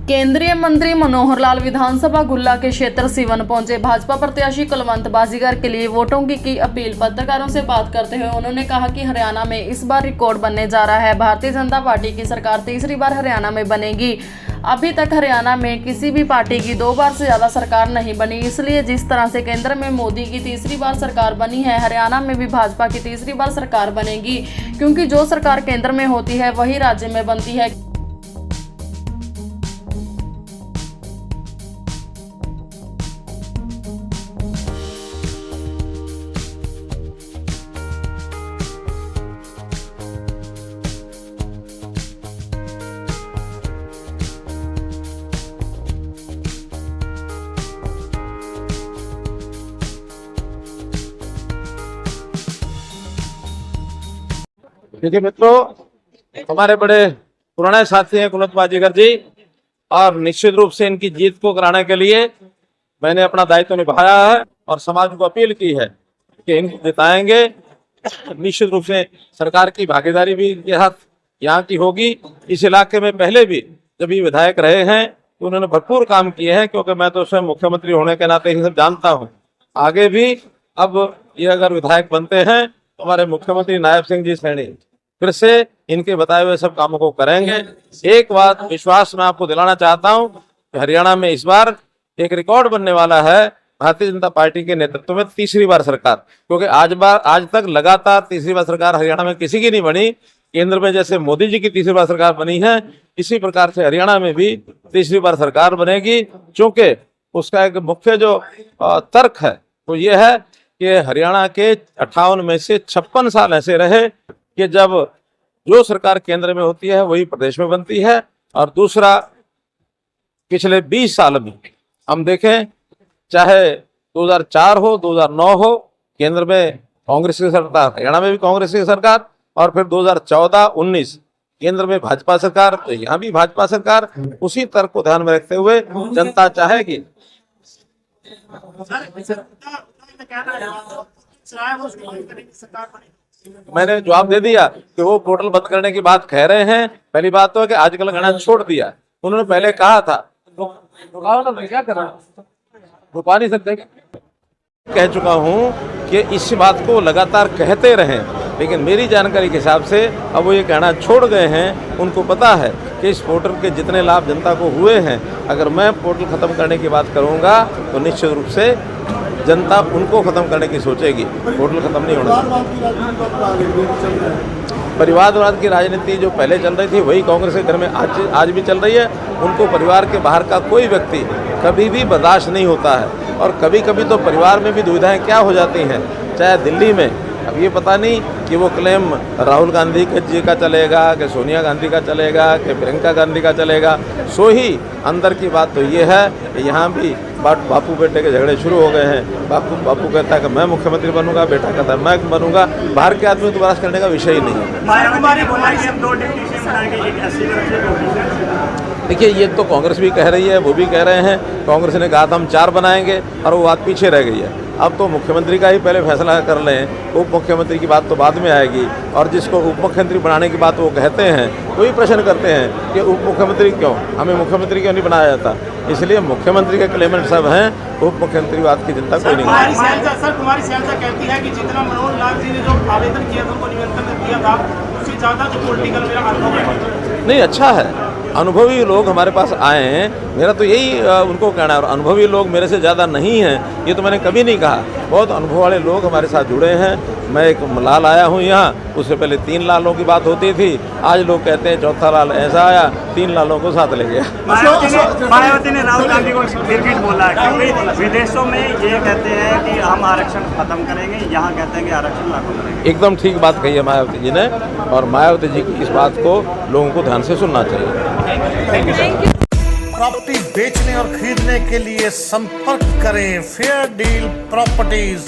केंद्रीय मंत्री मनोहर लाल विधानसभा गुल्ला के क्षेत्र सिवन पहुंचे। भाजपा प्रत्याशी कुलवंत बाजीगर के लिए वोटों की अपील। पत्रकारों से बात करते हुए उन्होंने कहा कि हरियाणा में इस बार रिकॉर्ड बनने जा रहा है। भारतीय जनता पार्टी की सरकार तीसरी बार हरियाणा में बनेगी। अभी तक हरियाणा में किसी भी पार्टी की 2 बार से ज्यादा सरकार नहीं बनी, इसलिए जिस तरह से केंद्र में मोदी की तीसरी बार सरकार बनी है, हरियाणा में भी भाजपा की तीसरी बार सरकार बनेगी, क्योंकि जो सरकार केंद्र में होती है वही राज्य में बनती है। देखिए मित्रों, हमारे बड़े पुराने साथी हैं कुलवंत बाजीगर जी, और निश्चित रूप से इनकी जीत को कराने के लिए मैंने अपना दायित्व निभाया है और समाज को अपील की है कि इनको जिताएंगे। निश्चित रूप से सरकार की भागीदारी भी इनके साथ यहाँ की होगी। इस इलाके में पहले भी जब ये विधायक रहे हैं तो उन्होंने भरपूर काम किए हैं, क्योंकि मैं तो स्वयं मुख्यमंत्री होने के नाते ये सब जानता हूँ। आगे भी अब ये अगर विधायक बनते हैं तो हमारे मुख्यमंत्री नायब सिंह जी सैनी फिर से इनके बताए हुए सब कामों को करेंगे। एक बात विश्वास मैं आपको दिलाना चाहता हूं कि हरियाणा में इस बार एक रिकॉर्ड बनने वाला है। भारतीय जनता पार्टी के नेतृत्व में तीसरी बार सरकार, क्योंकि आज तक लगातार तीसरी बार सरकार हरियाणा में किसी की नहीं बनी। केंद्र में जैसे मोदी जी की तीसरी बार सरकार बनी है, इसी प्रकार से हरियाणा में भी तीसरी बार सरकार बनेगी। क्योंकि उसका एक मुख्य जो तर्क है वो ये है कि हरियाणा के 58 में से 56 साल ऐसे रहे कि जब जो सरकार केंद्र में होती है वही प्रदेश में बनती है। और दूसरा, पिछले 20 साल में हम देखें, चाहे 2004 हो, 2009 हो, केंद्र में कांग्रेस की सरकार, हरियाणा में भी कांग्रेस की सरकार, और फिर 2014-19 केंद्र में भाजपा सरकार, तो यहाँ भी भाजपा सरकार। उसी तर्क को ध्यान में रखते हुए जनता चाहेगी। मैंने जवाब दे दिया कि वो पोर्टल बंद करने की बात कह रहे हैं। पहली बात तो है कि आजकल गणना छोड़ दिया। उन्होंने पहले कहा था, क्या कर रहा रुका नहीं सकते। कह चुका हूं कि इस बात को लगातार कहते रहें, लेकिन मेरी जानकारी के हिसाब से अब वो ये कहना छोड़ गए हैं। उनको पता है कि इस पोर्टल के जितने लाभ जनता को हुए हैं, अगर मैं पोर्टल खत्म करने की बात करूंगा तो निश्चित रूप से जनता उनको खत्म करने की सोचेगी। पोर्टल खत्म नहीं होना। परिवारवाद की राजनीति जो पहले चल रही थी वही कांग्रेस के घर में आज भी चल रही है। उनको परिवार के बाहर का कोई व्यक्ति कभी भी बर्दाश्त नहीं होता है, और कभी कभी तो परिवार में भी दुविधाएं क्या हो जाती हैं। चाहे दिल्ली में, अब ये पता नहीं कि वो क्लेम राहुल गांधी जी का चलेगा कि सोनिया गांधी का चलेगा कि प्रियंका गांधी का चलेगा। सो ही अंदर की बात तो ये है कि यहाँ भी बापू बेटे के झगड़े शुरू हो गए हैं। बापू कहता है कि मैं मुख्यमंत्री बनूंगा, बेटा कहता है मैं बनूंगा। बाहर के आदमी को बर्दाश्त करने का विषय ही नहीं है। देखिए, ये तो कांग्रेस भी कह रही है, वो भी कह रहे हैं। कांग्रेस ने कहा था हम 4 बनाएंगे, और वो बात पीछे रह गई है। अब तो मुख्यमंत्री का ही पहले फैसला कर लें, उप मुख्यमंत्री की बात तो बाद में आएगी। और जिसको उप मुख्यमंत्री बनाने की बात वो कहते हैं, वही प्रश्न करते हैं कि उप मुख्यमंत्री क्यों, हमें मुख्यमंत्री क्यों नहीं बनाया जाता। इसलिए मुख्यमंत्री के क्लेमेंट सब हैं, उप मुख्यमंत्री बात की चिंता कोई नहीं। तुम्हारी सैलसा कहती है कि जितना मनोहर लाल जी ने जो आवेदन किया था, उनको निमंत्रण दिया था, उससे ज्यादा जो पॉलिटिकल मेरा अनुभव है। नहीं, अच्छा है, अनुभवी लोग हमारे पास आए हैं। मेरा तो यही उनको कहना है। और अनुभवी लोग मेरे से ज़्यादा नहीं हैं, ये तो मैंने कभी नहीं कहा। बहुत अनुभव वाले लोग हमारे साथ जुड़े हैं। मैं एक लाल आया हूँ यहाँ, उससे पहले 3 लालों की बात होती थी। आज लोग कहते हैं 4था लाल ऐसा आया, 3 लालों को साथ ले गया। मायावती ने राहुल गांधी को गिरगिट बोला है, क्योंकि विदेशों में ये कहते हैं कि हम आरक्षण खत्म करेंगे, यहाँ कहते हैं कि आरक्षण लागू करेंगे। एकदम ठीक बात कही है मायावती जी ने, और मायावती जी की इस बात को लोगों को ध्यान से सुनना चाहिए। प्रॉपर्टी बेचने और खरीदने के लिए संपर्क करें फेयर डील प्रॉपर्टीज।